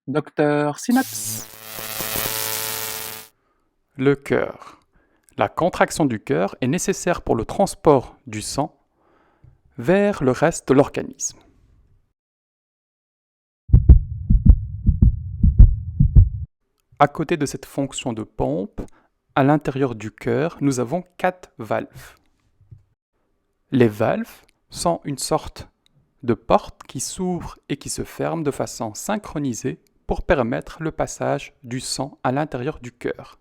Docteur Synapse. Le cœur. La contraction du cœur est nécessaire pour le transport du sang vers le reste de l'organisme. À côté de cette fonction de pompe, à l'intérieur du cœur, nous avons 4 valves. Les valves sont une sorte de porte qui s'ouvre et qui se ferme de façon synchronisée pour permettre le passage du sang à l'intérieur du cœur.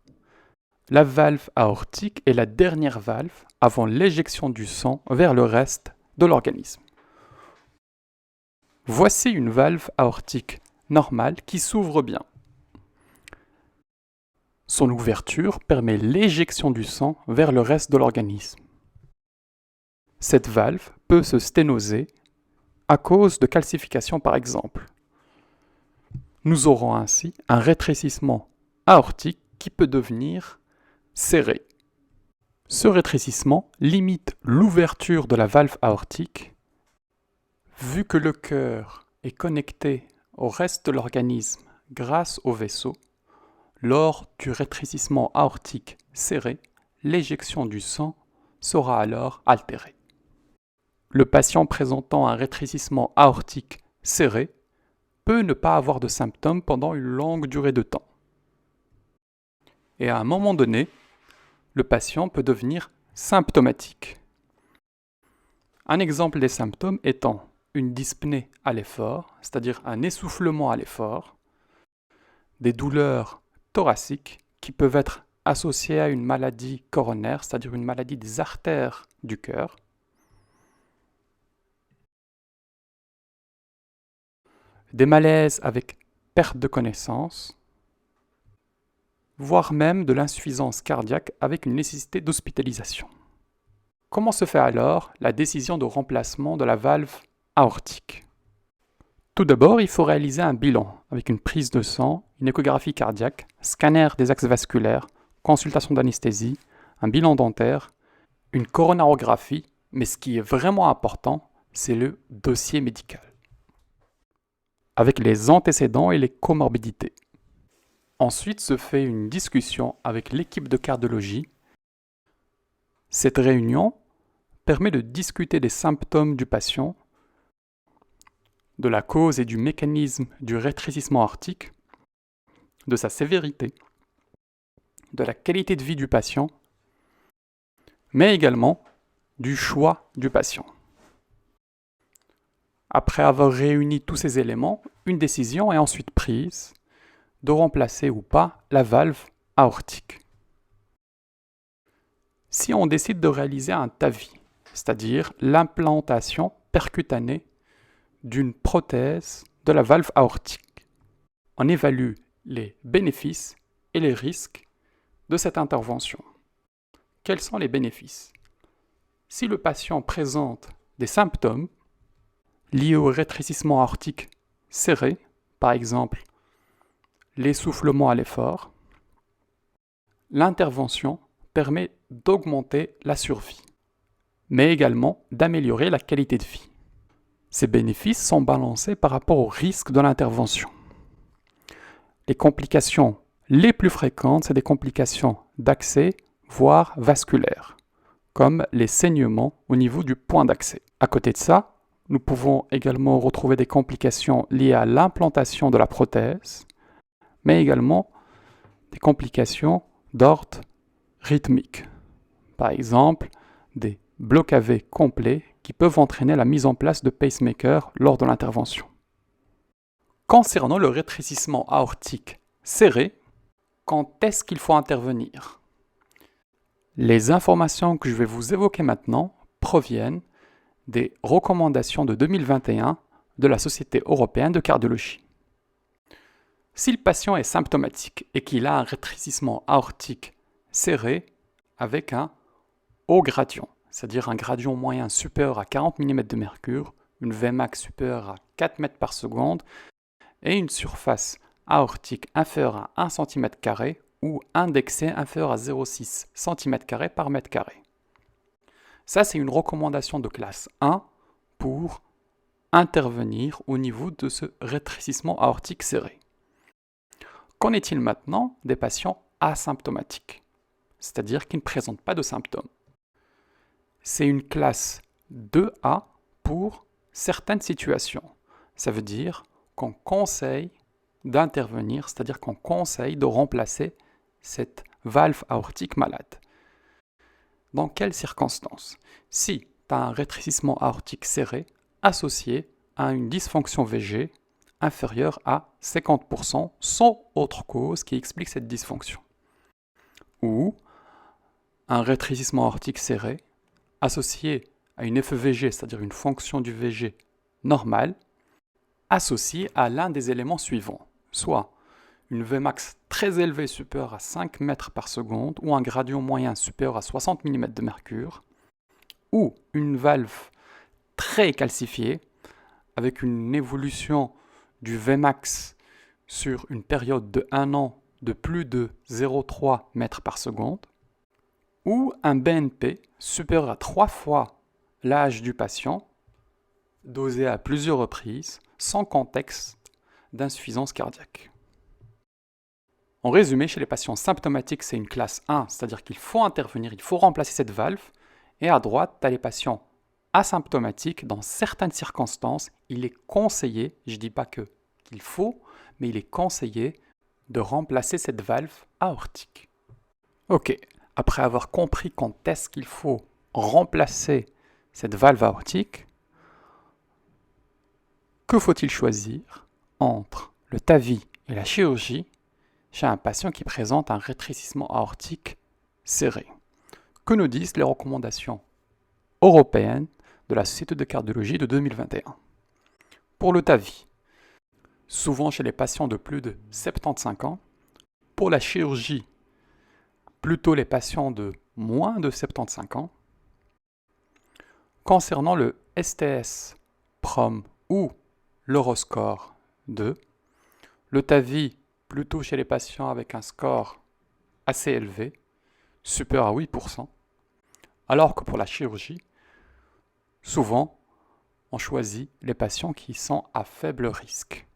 La valve aortique est la dernière valve avant l'éjection du sang vers le reste de l'organisme. Voici une valve aortique normale qui s'ouvre bien. Son ouverture permet l'éjection du sang vers le reste de l'organisme. Cette valve peut se sténoser à cause de calcification par exemple. Nous aurons ainsi un rétrécissement aortique qui peut devenir serré. Ce rétrécissement limite l'ouverture de la valve aortique. Vu que le cœur est connecté au reste de l'organisme grâce au vaisseau, lors du rétrécissement aortique serré, l'éjection du sang sera alors altérée. Le patient présentant un rétrécissement aortique serré peut ne pas avoir de symptômes pendant une longue durée de temps. Et à un moment donné, le patient peut devenir symptomatique. Un exemple des symptômes étant une dyspnée à l'effort, c'est-à-dire un essoufflement à l'effort, des douleurs thoraciques qui peuvent être associées à une maladie coronaire, c'est-à-dire une maladie des artères du cœur, des malaises avec perte de connaissance, voire même de l'insuffisance cardiaque avec une nécessité d'hospitalisation. Comment se fait alors la décision de remplacement de la valve aortique? Tout d'abord, il faut réaliser un bilan avec une prise de sang, une échographie cardiaque, scanner des axes vasculaires, consultation d'anesthésie, un bilan dentaire, une coronarographie, mais ce qui est vraiment important, c'est le dossier médical, avec les antécédents et les comorbidités. Ensuite se fait une discussion avec l'équipe de cardiologie. Cette réunion permet de discuter des symptômes du patient, de la cause et du mécanisme du rétrécissement aortique, de sa sévérité, de la qualité de vie du patient, mais également du choix du patient. Après avoir réuni tous ces éléments, une décision est ensuite prise de remplacer ou pas la valve aortique. Si on décide de réaliser un TAVI, c'est-à-dire l'implantation percutanée d'une prothèse de la valve aortique, on évalue les bénéfices et les risques de cette intervention. Quels sont les bénéfices? Si le patient présente des symptômes liés au rétrécissement aortique serré, par exemple l'essoufflement à l'effort, l'intervention permet d'augmenter la survie, mais également d'améliorer la qualité de vie. Ces bénéfices sont balancés par rapport au risque de l'intervention. Les complications les plus fréquentes, c'est des complications d'accès, voire vasculaires, comme les saignements au niveau du point d'accès. À côté de ça, nous pouvons également retrouver des complications liées à l'implantation de la prothèse, mais également des complications d'ordre rythmique. Par exemple, des blocs AV complets qui peuvent entraîner la mise en place de pacemakers lors de l'intervention. Concernant le rétrécissement aortique serré, quand est-ce qu'il faut intervenir? Les informations que je vais vous évoquer maintenant proviennent des recommandations de 2021 de la Société européenne de cardiologie. Si le patient est symptomatique et qu'il a un rétrécissement aortique serré avec un haut gradient, c'est-à-dire un gradient moyen supérieur à 40 mm de mercure, une Vmax supérieure à 4 mètres par seconde et une surface aortique inférieure à 1 cm² ou indexée inférieure à 0,6 cm² par mètre carré. Ça, c'est une recommandation de classe 1 pour intervenir au niveau de ce rétrécissement aortique serré. Qu'en est-il maintenant des patients asymptomatiques, c'est-à-dire qui ne présentent pas de symptômes? C'est une classe 2A pour certaines situations. Ça veut dire qu'on conseille d'intervenir, c'est-à-dire qu'on conseille de remplacer cette valve aortique malade. Dans quelles circonstances? Si tu as un rétrécissement aortique serré associé à une dysfonction VG inférieure à 50% sans autre cause qui explique cette dysfonction. Ou un rétrécissement aortique serré associé à une FEVG, c'est-à-dire une fonction du VG normale, associée à l'un des éléments suivants, soit une Vmax très élevée supérieure à 5 mètres par seconde ou un gradient moyen supérieur à 60 mm de mercure, ou une valve très calcifiée avec une évolution du Vmax sur une période de 1 an de plus de 0,3 mètres par seconde, ou un BNP supérieur à 3 fois l'âge du patient, dosé à plusieurs reprises, sans contexte d'insuffisance cardiaque. En résumé, chez les patients symptomatiques, c'est une classe 1, c'est-à-dire qu'il faut intervenir, il faut remplacer cette valve. Et à droite, tu as les patients asymptomatiques. Dans certaines circonstances, il est conseillé, je ne dis pas qu'il faut, mais il est conseillé de remplacer cette valve aortique. Ok, après avoir compris quand est-ce qu'il faut remplacer cette valve aortique, que faut-il choisir entre le TAVI et la chirurgie chez un patient qui présente un rétrécissement aortique serré? Que nous disent les recommandations européennes de la Société de cardiologie de 2021? Pour le TAVI, souvent chez les patients de plus de 75 ans. Pour la chirurgie, plutôt les patients de moins de 75 ans. Concernant le STS-PROM ou l'Euroscore 2, le TAVI plutôt chez les patients avec un score assez élevé, supérieur à 8%, alors que pour la chirurgie, souvent, on choisit les patients qui sont à faible risque,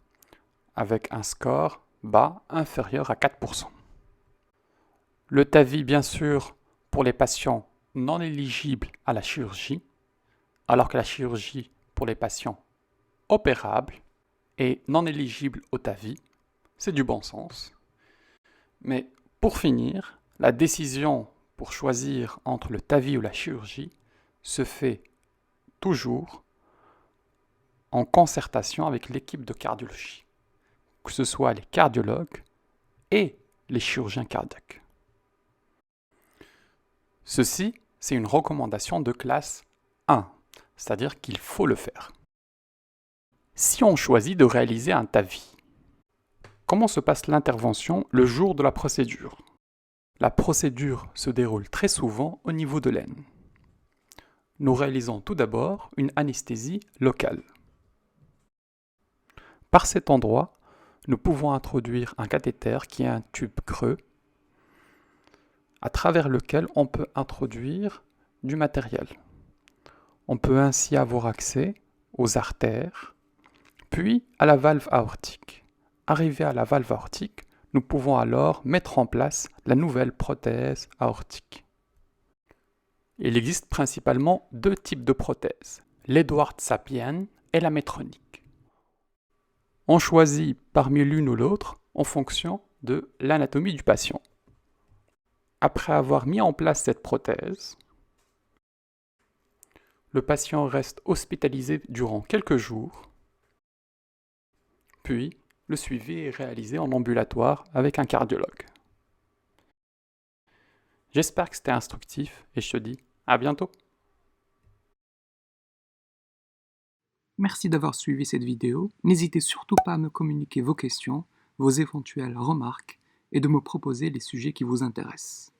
avec un score bas inférieur à 4%. Le TAVI, bien sûr, pour les patients non éligibles à la chirurgie, alors que la chirurgie pour les patients opérables et non éligibles au TAVI, c'est du bon sens. Mais pour finir, la décision pour choisir entre le TAVI ou la chirurgie se fait toujours en concertation avec l'équipe de cardiologie, que ce soit les cardiologues et les chirurgiens cardiaques. Ceci, c'est une recommandation de classe 1, c'est-à-dire qu'il faut le faire. Si on choisit de réaliser un TAVI, comment se passe l'intervention le jour de la procédure? La procédure se déroule très souvent au niveau de l'aine. Nous réalisons tout d'abord une anesthésie locale. Par cet endroit, nous pouvons introduire un cathéter qui est un tube creux à travers lequel on peut introduire du matériel. On peut ainsi avoir accès aux artères, puis à la valve aortique. Arrivé à la valve aortique, nous pouvons alors mettre en place la nouvelle prothèse aortique. Il existe principalement deux types de prothèses, l'Edwards Sapien et la Medtronic. On choisit parmi l'une ou l'autre en fonction de l'anatomie du patient. Après avoir mis en place cette prothèse, le patient reste hospitalisé durant quelques jours, puis le suivi est réalisé en ambulatoire avec un cardiologue. J'espère que c'était instructif et je te dis à bientôt. Merci d'avoir suivi cette vidéo. N'hésitez surtout pas à me communiquer vos questions, vos éventuelles remarques et de me proposer les sujets qui vous intéressent.